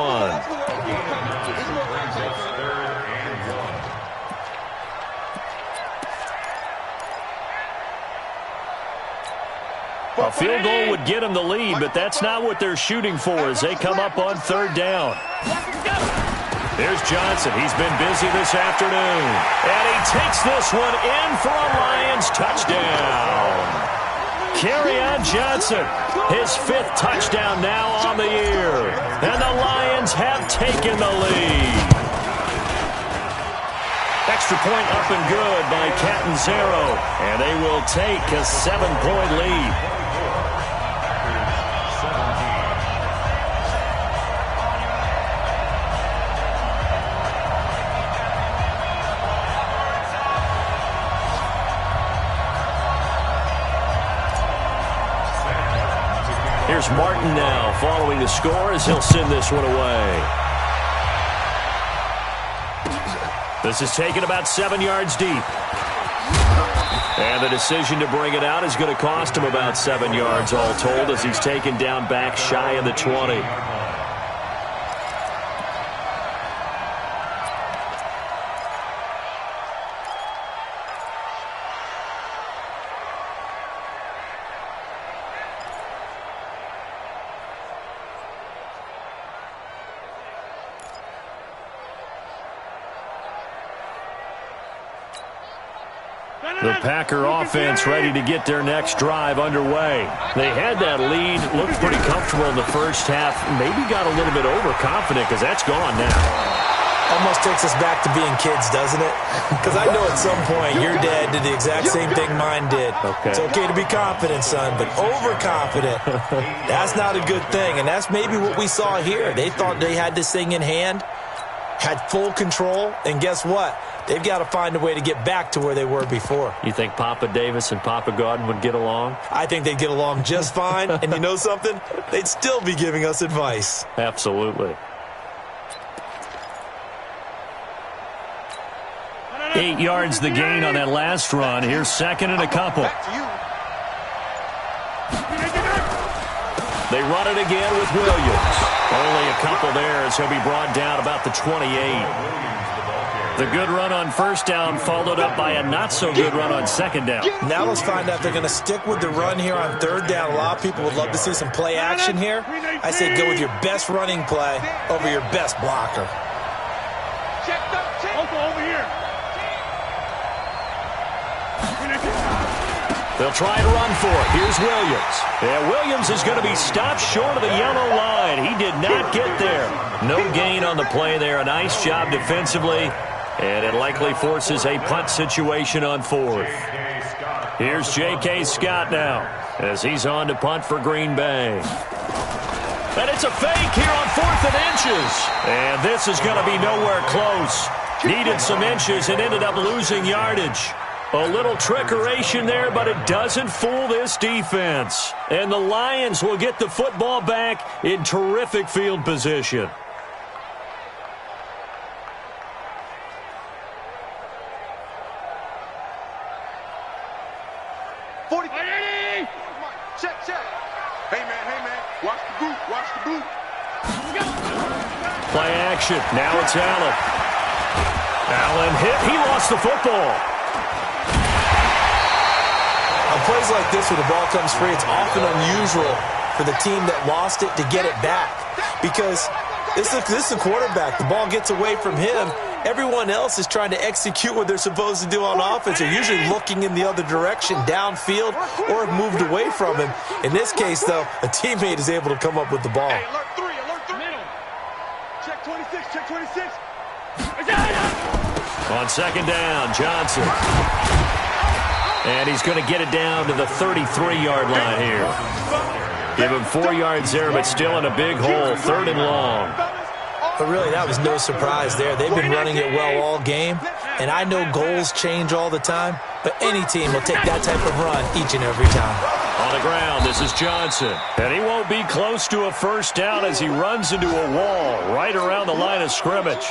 A field goal would get them the lead, but that's not what they're shooting for as they come up on 3rd down. There's Johnson. He's been busy this afternoon. And he takes this one in for a Lions touchdown. Kerryon Johnson, his 5th touchdown now on the year. And the Lions have taken the lead. Extra point up and good by Catanzaro. And they will take a 7-point lead. Here's Martin now following the score as he'll send this one away. This is taken about 7 yards deep. And the decision to bring it out is going to cost him about 7 yards all told as he's taken down back shy of the 20. The Packer offense ready to get their next drive underway. They had that lead, looked pretty comfortable in the first half, maybe got a little bit overconfident because that's gone now. Almost takes us back to being kids, doesn't it? Because I know at some point your dad did the exact same thing mine did. Okay. It's okay to be confident, son, but overconfident, that's not a good thing. And that's maybe what we saw here. They thought they had this thing in hand, had full control, and guess what? They've got to find a way to get back to where they were before. You think Papa Davis and Papa Godin would get along? I think they'd get along just fine. And you know something? They'd still be giving us advice. Absolutely. 8 yards the gain on that last run. Here's second and a couple. They run it again with Williams. Only a couple there as he'll be brought down about the 28. The good run on first down followed up by a not-so-good run on second down. Now let's find out if they're going to stick with the run here on third down. A lot of people would love to see some play action here. I say go with your best running play over your best blocker. Over here. They'll try to run for it. Here's Williams. Yeah, Williams is going to be stopped short of the yellow line. He did not get there. No gain on the play there. A nice job defensively. And it likely forces a punt situation on fourth. Here's J.K. Scott now as he's on to punt for Green Bay. And it's a fake here on 4th and inches. And this is going to be nowhere close. Needed some inches and ended up losing yardage. A little trickeration there, but it doesn't fool this defense. And the Lions will get the football back in terrific field position. Check. Hey, man. Watch the boot. Play action. Now it's Allen. Allen hit. He lost the football. On plays like this where the ball comes free, it's often unusual for the team that lost it to get it back. Because this is the quarterback. The ball gets away from him. Everyone else is trying to execute what they're supposed to do on offense. They're usually looking in the other direction, downfield, or have moved away from him. In this case, though, a teammate is able to come up with the ball. Hey, alert 3. Middle. Check 26. On second down, Johnson. And he's going to get it down to the 33-yard line here. Give him 4 yards there, but still in a big hole, 3rd and long. But really, that was no surprise there. They've been running it well all game. And I know goals change all the time, but any team will take that type of run each and every time. On the ground, this is Johnson. And he won't be close to a first down as he runs into a wall right around the line of scrimmage.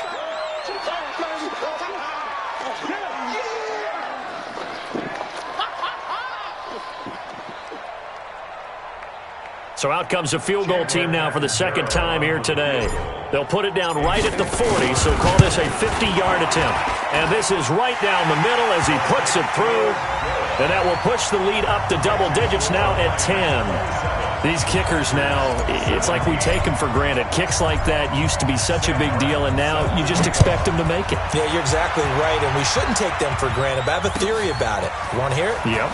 So out comes a field goal team now for the second time here today. They'll put it down right at the 40, so call this a 50-yard attempt. And this is right down the middle as he puts it through. And that will push the lead up to double digits now at 10. These kickers now, it's like we take them for granted. Kicks like that used to be such a big deal, and now you just expect them to make it. Yeah, you're exactly right, and we shouldn't take them for granted, but I have a theory about it. You want to hear it? Yep.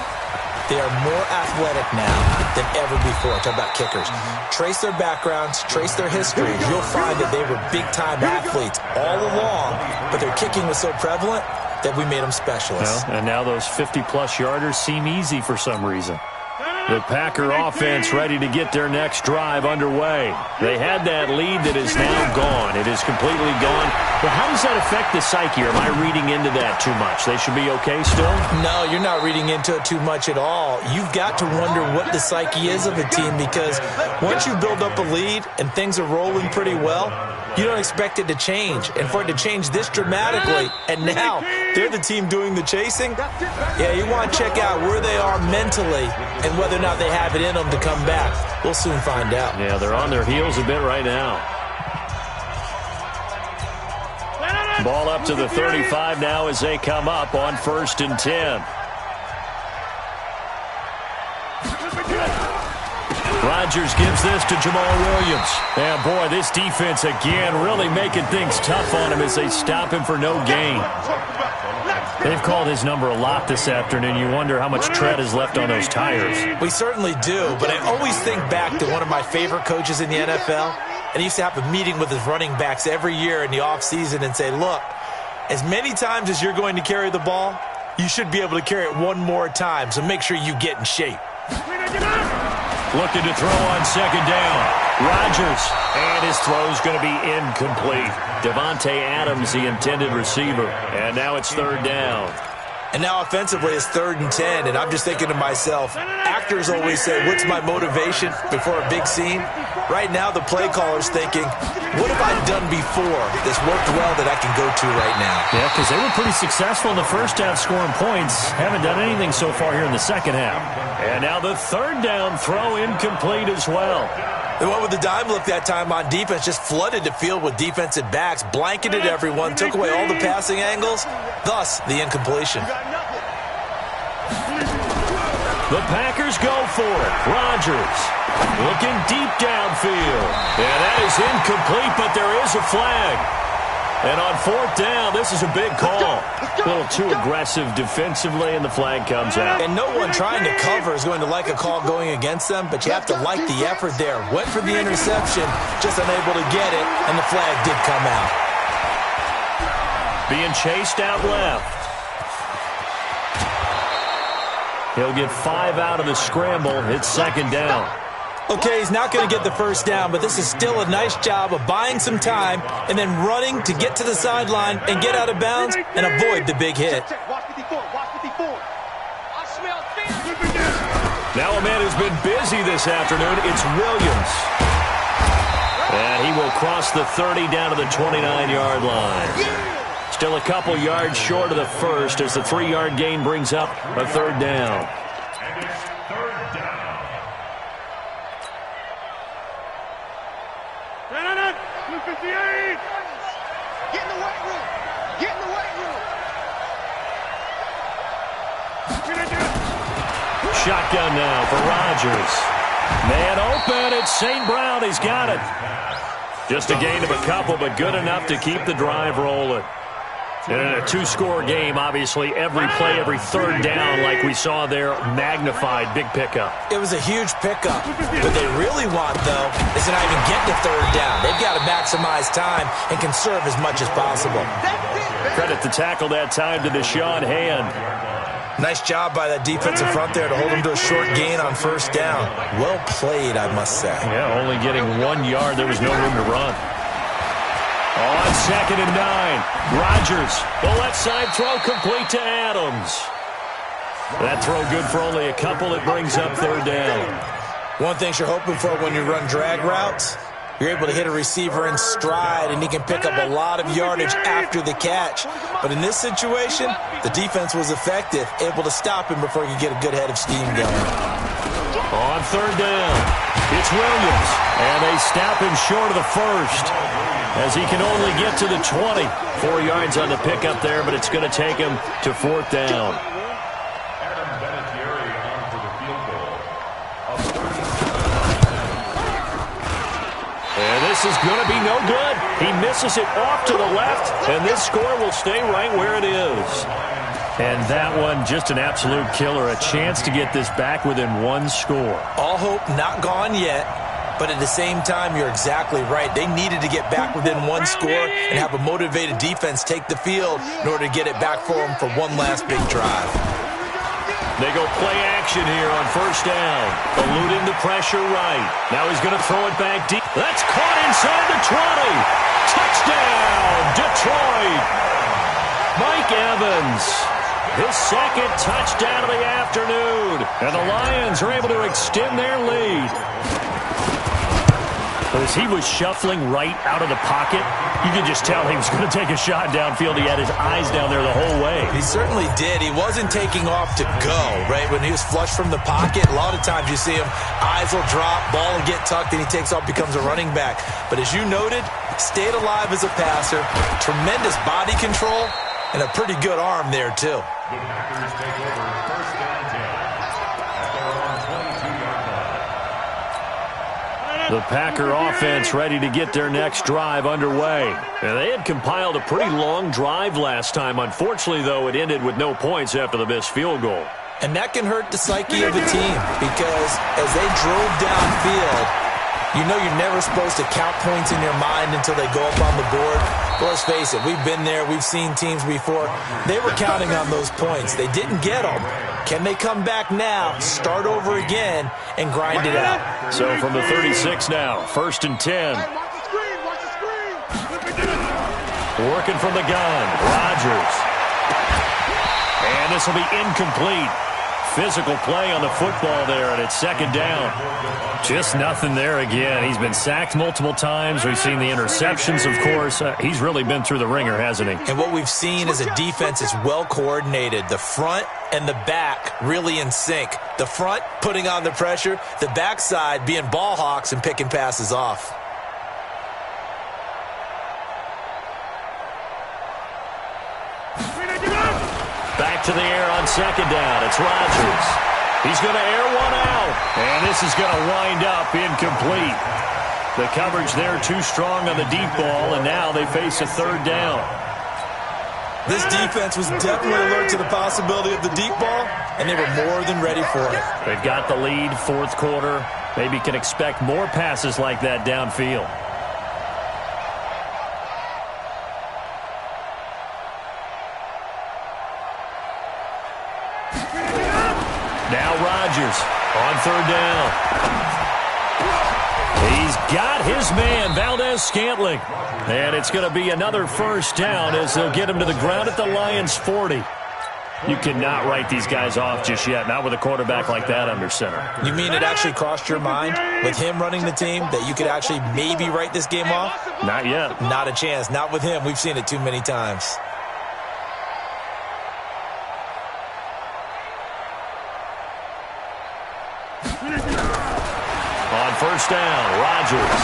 They are more athletic now than ever before. Talk about kickers. Trace their backgrounds, trace their histories. You'll find that they were big-time athletes all along, but their kicking was so prevalent that we made them specialists. Well, and now those 50-plus yarders seem easy for some reason. The Packer offense ready to get their next drive underway. They had that lead that is now gone. It is completely gone. But how does that affect the psyche? Or am I reading into that too much? They should be okay still? No, you're not reading into it too much at all. You've got to wonder what the psyche is of a team, because once you build up a lead and things are rolling pretty well, you don't expect it to change. And for it to change this dramatically, and now they're the team doing the chasing, yeah, you want to check out where they are mentally and whether or not they have it in them to come back. We'll soon find out. Yeah, they're on their heels a bit right now. Ball up to the 35 now as they come up on 1st and 10. Rodgers gives this to Jamal Williams. And boy, this defense again really making things tough on him as they stop him for no gain. They've called his number a lot this afternoon. You wonder how much tread is left on those tires. We certainly do, but I always think back to one of my favorite coaches in the NFL, and he used to have a meeting with his running backs every year in the offseason and say, look, as many times as you're going to carry the ball, you should be able to carry it one more time, so make sure you get in shape. Looking to throw on second down. Rodgers, and his throw's going to be incomplete. Devontae Adams, the intended receiver, and now it's 3rd down. And now offensively it's 3rd and 10, and I'm just thinking to myself, actors always say, what's my motivation before a big scene? Right now, the play caller's thinking, what have I done before that's worked well that I can go to right now? Yeah, because they were pretty successful in the first half scoring points. Haven't done anything so far here in the second half. And now the third down throw incomplete as well. They went with the dime look that time on defense, just flooded the field with defensive backs, blanketed everyone, took away all the passing angles, thus the incompletion. The Packers go for it. Rodgers looking deep downfield. And that is incomplete, but there is a flag. And on fourth down, this is a big call. A little too aggressive defensively, and the flag comes out. And no one trying to cover is going to like a call going against them, but you have to like the effort there. Went for the interception, just unable to get it, and the flag did come out. Being chased out left. He'll get 5 out of the scramble. It's second down. Okay, he's not going to get the first down, but this is still a nice job of buying some time and then running to get to the sideline and get out of bounds and avoid the big hit. Now a man who's been busy this afternoon, it's Williams. And he will cross the 30 down to the 29-yard line. Still a couple yards short of the first as the 3-yard gain brings up a third down. And it's third down. Blue 58! Get in the weight room! Get in the weight room! Shotgun now for Rodgers. Man open, it's St. Brown. He's got it. Just a gain of a couple, but good enough to keep the drive rolling. And in a 2-score game, obviously, every play, every third down, like we saw there, magnified, big pickup. It was a huge pickup. What they really want, though, is to not even get to third down. They've got to maximize time and conserve as much as possible. Credit the tackle that time to Deshaun Hand. Nice job by that defensive front there to hold him to a short gain on first down. Well played, I must say. Yeah, only getting 1 yard. There was no room to run. On second and 9, Rodgers, the left side throw complete to Adams. That throw good for only a couple. It brings up third down. One thing you're hoping for when you run drag routes, you're able to hit a receiver in stride, and he can pick up a lot of yardage after the catch. But in this situation, the defense was effective, able to stop him before he could get a good head of steam going. On third down, it's Williams, and they stop him short of the first, as he can only get to the 20. 4 yards on the pickup there, but it's going to take him to fourth down. And this is going to be no good. He misses it off to the left, and this score will stay right where it is. And that one, just an absolute killer. A chance to get this back within 1 score. All hope not gone yet. But at the same time, you're exactly right. They needed to get back within 1 score and have a motivated defense take the field in order to get it back for them for one last big drive. They go play action here on first down. Eluding the pressure right. Now he's going to throw it back deep. That's caught inside the 20. Touchdown, Detroit. Mike Evans. His second touchdown of the afternoon. And the Lions are able to extend their lead. As he was shuffling right out of the pocket, you could just tell he was going to take a shot downfield. He had his eyes down there the whole way. He certainly did. He wasn't taking off to go, right? When he was flushed from the pocket, a lot of times you see him, eyes will drop, ball will get tucked, and he takes off, becomes a running back. But as you noted, stayed alive as a passer, tremendous body control, and a pretty good arm there, too. The Packers take over first and 10 at their own 22-yard line. The Packer offense ready to get their next drive underway. And they had compiled a pretty long drive last time. Unfortunately, though, it ended with no points after the missed field goal. And that can hurt the psyche of a team because as they drove downfield, you know you're never supposed to count points in your mind until they go up on the board. But let's face it, we've been there. We've seen teams before. They were counting on those points. They didn't get them. Can they come back now, start over again, and grind it out? So from the 36 now, first and 10. Working from the gun, Rodgers. And this will be incomplete. physical play on the football there, and it's second down. Just nothing there again. He's been sacked multiple times. We've seen the interceptions, of course. He's really been through the ringer, hasn't he? And what we've seen is a defense that's well coordinated. The front and the back really in sync. The front putting on the pressure, the backside being ball hawks and picking passes off. Back to the air on second down. It's Rodgers. He's going to air one out. And this is going to wind up incomplete. The coverage there too strong on the deep ball, and now they face a third down. This defense was definitely alert to the possibility of the deep ball, and they were more than ready for it. They've got the lead, fourth quarter. Maybe can expect more passes like that downfield. Now Rodgers on third down. He's got his man, Valdez-Scantling. And it's going to be another first down as they'll get him to the ground at the Lions' 40. You cannot write these guys off just yet, not with a quarterback like that under center. You mean it actually crossed your mind with him running the team that you could actually maybe write this game off? Not yet. Not a chance. Not with him. We've seen it too many times. On first down, Rodgers.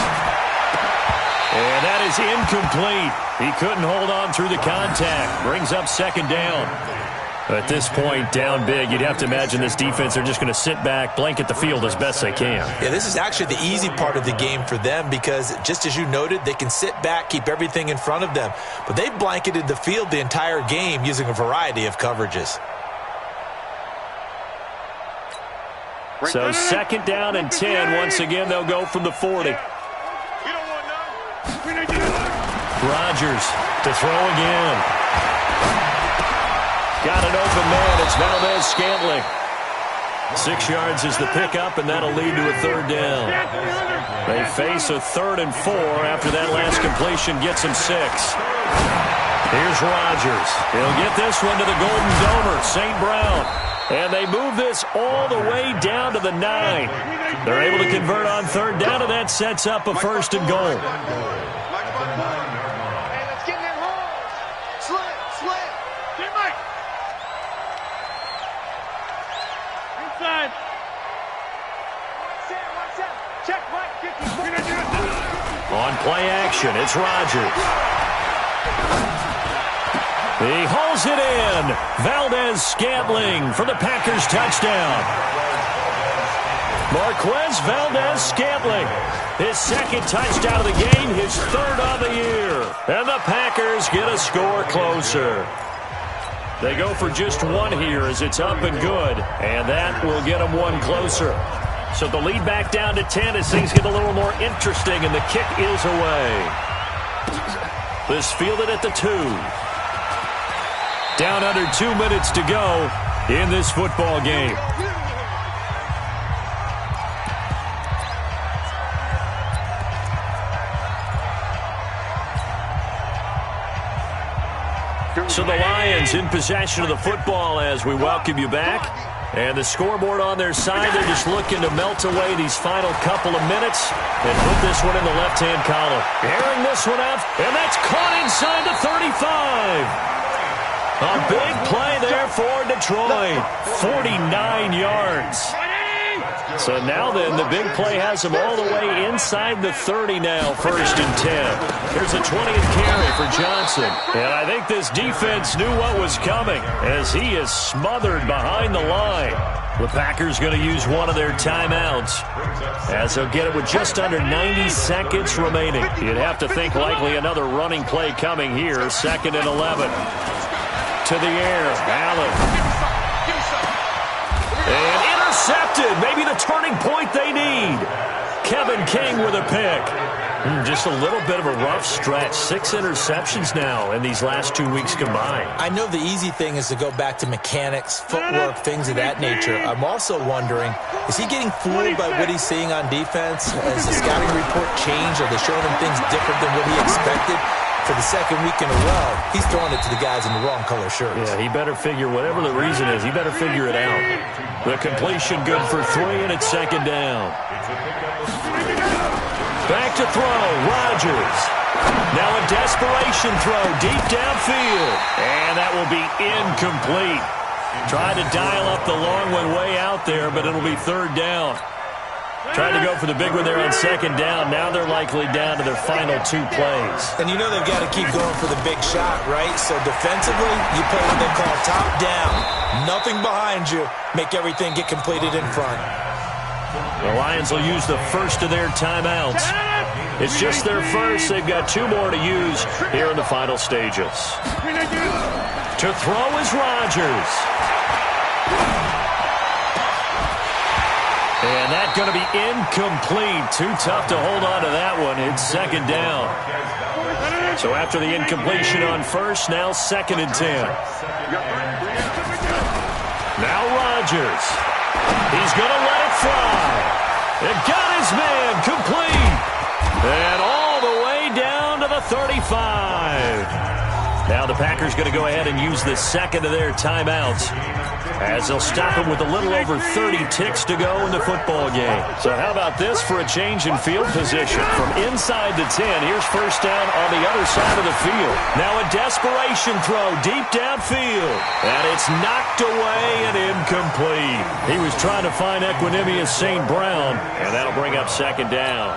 And that is incomplete. He couldn't hold on through the contact. Brings up second down. At this point, down big, you'd have to imagine this defense, they're just going to sit back, blanket the field as best they can. Yeah, this is actually the easy part of the game for them because, just as you noted, they can sit back, keep everything in front of them. But they've blanketed the field the entire game using a variety of coverages. So second down and 10. Once again, they'll go from the 40. Rodgers to throw again. Got an open man. It's Valdez-Scantling. 6 yards is the pickup, and that'll lead to a third down. They face a 3rd and 4 after that last completion gets them 6. Here's Rodgers. He'll get this one to the Golden Domer, St. Brown. And they move this all the way down to the 9. They're able to convert on third down, and that sets up a 1st and goal. Hey, let's get in that hole. Slam. Get Mike. Inside. Watch out. Check Mike. On play action, it's Rodgers. He hauls it in. Valdez-Scantling for the Packers touchdown. Marquez Valdez-Scantling, his 2nd touchdown of the game, his 3rd of the year. And the Packers get a score closer. They go for just 1 here as it's up and good, and that will get them 1 closer. So the lead back down to 10 as things get a little more interesting, and the kick is away. This fielded at the 2. Down under 2 minutes to go in this football game. So the Lions in possession of the football as we welcome you back. And the scoreboard on their side, they're just looking to melt away these final couple of minutes and put this one in the left-hand column. Airing this one out, and that's caught inside the 35. A big play there for Detroit. 49 yards. So now then, the big play has them all the way inside the 30 now, 1st and 10. Here's a 20th carry for Johnson. And I think this defense knew what was coming as he is smothered behind the line. The Packers going to use one of their timeouts as they'll get it with just under 90 seconds remaining. You'd have to think likely another running play coming here, 2nd and 11. To the air, Allen. And intercepted. Maybe the turning point they need. Kevin King with a pick. Just a little bit of a rough stretch. 6 interceptions now in these last 2 weeks combined. I know the easy thing is to go back to mechanics, footwork, things of that nature. I'm also wondering, is he getting fooled by what he's seeing on defense? Has the scouting report changed? Are they showing him things different than what he expected? for the second week in a row, he's throwing it to the guys in the wrong color shirts. Yeah, he better figure, whatever the reason is, he better figure it out. The completion good for 3, and it's second down. Back to throw, Rodgers. Now a desperation throw deep downfield. And that will be incomplete. Tried to dial up the long one way out there, but it'll be third down. Tried to go for the big one there on second down. Now they're likely down to their final 2 plays. And you know they've got to keep going for the big shot, right? So defensively, you play what they call top down. Nothing behind you. Make everything get completed in front. The Lions will use the first of their timeouts. It's just their first. They've got 2 more to use here in the final stages. To throw is Rodgers. And that's going to be incomplete. Too tough to hold on to that one. It's second down. So after the incompletion on first, now second and 10. Now Rodgers. He's going to let it fly. And got his man complete. And all the way down to the 35. Now the Packers going to go ahead and use the second of their timeouts as they'll stop him with a little over 30 ticks to go in the football game. So how about this for a change in field position? From inside the 10, here's first down on the other side of the field. Now a desperation throw deep downfield. And it's knocked away and incomplete. He was trying to find Equanimeous St. Brown, and that'll bring up second down.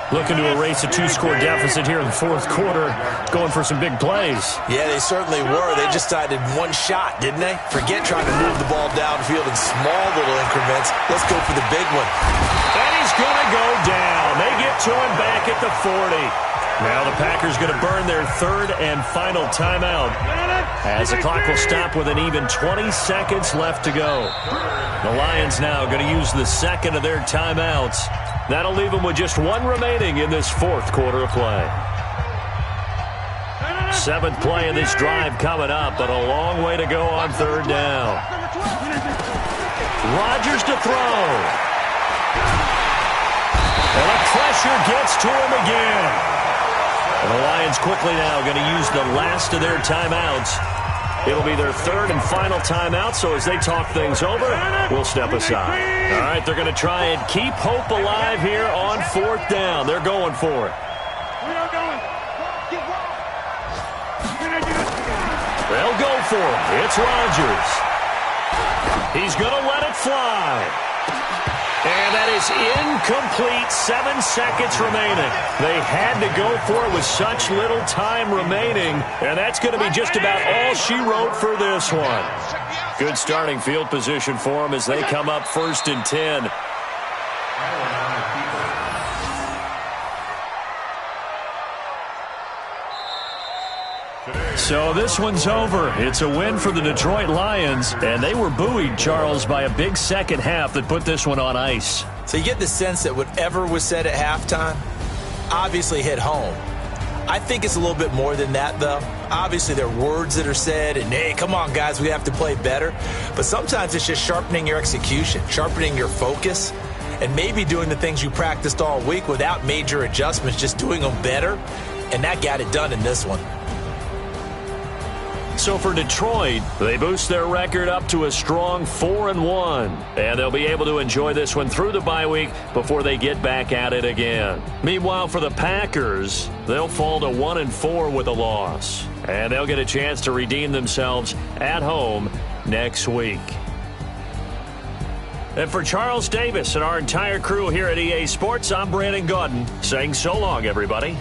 Looking to erase a 2-score deficit here in the fourth quarter, going for some big plays. Yeah, they certainly were. They just decided one shot, didn't they? Forget trying to move the ball downfield in small little increments. Let's go for the big one. And he's going to go down. They get to him back at the 40. Now the Packers going to burn their third and final timeout as the clock will stop with an even 20 seconds left to go. The Lions now going to use the second of their timeouts. That'll leave them with just 1 remaining in this fourth quarter of play. 7th play of this drive coming up, but a long way to go on third down. Rodgers to throw. And the pressure gets to him again. And the Lions quickly now going to use the last of their timeouts. It'll be their third and final timeout, so as they talk things over, we'll step aside. All right, they're going to try and keep hope alive here on fourth down. They're going for it. They'll go for it. It's Rodgers. He's going to let it fly. And that is incomplete. 7 seconds remaining. They had to go for it with such little time remaining. And that's going to be just about all she wrote for this one. Good starting field position for them as they come up first and 10. So this one's over. It's a win for the Detroit Lions, and they were buoyed, Charles, by a big second half that put this one on ice. So you get the sense that whatever was said at halftime obviously hit home. I think it's a little bit more than that, though. Obviously, there are words that are said, and, hey, come on, guys, we have to play better. But sometimes it's just sharpening your execution, sharpening your focus, and maybe doing the things you practiced all week without major adjustments, just doing them better. And that got it done in this one. So for Detroit, they boost their record up to a strong 4-1. And they'll be able to enjoy this one through the bye week before they get back at it again. Meanwhile, for the Packers, they'll fall to 1-4 with a loss. And they'll get a chance to redeem themselves at home next week. And for Charles Davis and our entire crew here at EA Sports, I'm Brandon Gaudin saying so long, everybody.